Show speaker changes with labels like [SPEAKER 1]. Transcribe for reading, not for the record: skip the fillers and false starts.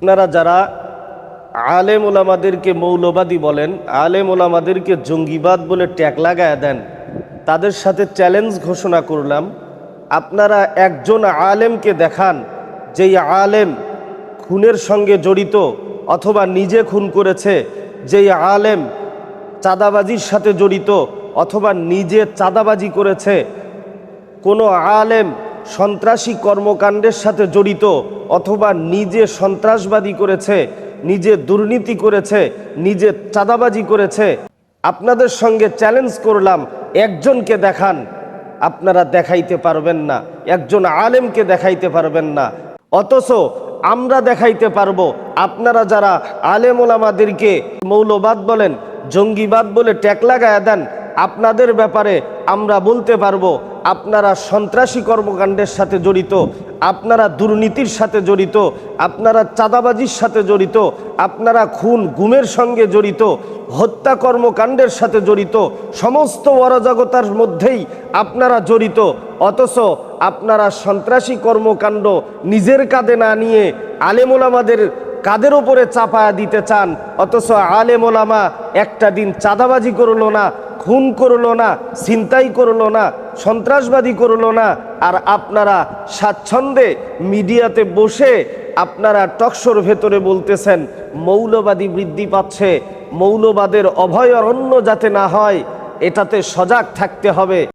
[SPEAKER 1] আপনারা যারা আলেম ওলামাদেরকে মৌলবাদী বলেন, আলেম ওলামাদেরকে জঙ্গিবাদ বলে ট্যাগ লাগায় দেন, তাদের সাথে চ্যালেঞ্জ ঘোষণা করলাম, আপনারা একজন আলেমকে দেখান যেই আলেম খুনের সঙ্গে জড়িত অথবা নিজে খুন করেছে, যেই আলেম চাঁদাবাজির সাথে জড়িত অথবা নিজে চাঁদাবাজি করেছে, কোনো আলেম সন্ত্রাসী কর্মকাণ্ডের সাথে জড়িত অথবা নিজে সন্ত্রাসবাদী করেছে, নিজে দুর্নীতি করেছে, নিজে চাঁদাবাজি করেছে, আপনাদের সঙ্গে চ্যালেঞ্জ করলাম, একজনকে দেখান। আপনারা দেখাইতে পারবেন না, একজন আলেমকে দেখাইতে পারবেন না। অথচ আমরা দেখাইতে পারবো। আপনারা যারা আলেম ওলামাদেরকে মৌলবাদ বলেন, জঙ্গিবাদ বলে ট্যাগ লাগায়া দেন, আপনাদের ব্যাপারে আমরা বলতে পারবো আপনারা সন্ত্রাসী কর্মকাণ্ডের সাথে জড়িত, আপনারা দুর্নীতির সাথে জড়িত, আপনারা চাঁদাবাজির সাথে জড়িত, আপনারা খুন গুমের সঙ্গে জড়িত, হত্যা কর্মকাণ্ডের সাথে জড়িত, সমস্ত অরাজকতার মধ্যেই আপনারা জড়িত। অথচ আপনারা সন্ত্রাসী কর্মকাণ্ড নিজের কাঁধে না নিয়ে আলেম ওলামাদের কাদের ওপরে চাপায়া দিতে চান। অথচ আলেম ওলামা একটা দিন চাঁদাবাজি করলো না, খুন করলো না, ছিনতাই করলো না, সন্ত্রাসবাদী করলো না, আর আপনারা স্বাচ্ছন্দ্যে মিডিয়াতে বসে আপনারা টকশোর ভেতরে বলতেছেন মৌলবাদী বৃদ্ধি পাচ্ছে, মৌলবাদের অভয়ারণ্য যাতে না হয় এটাতে সজাগ থাকতে হবে।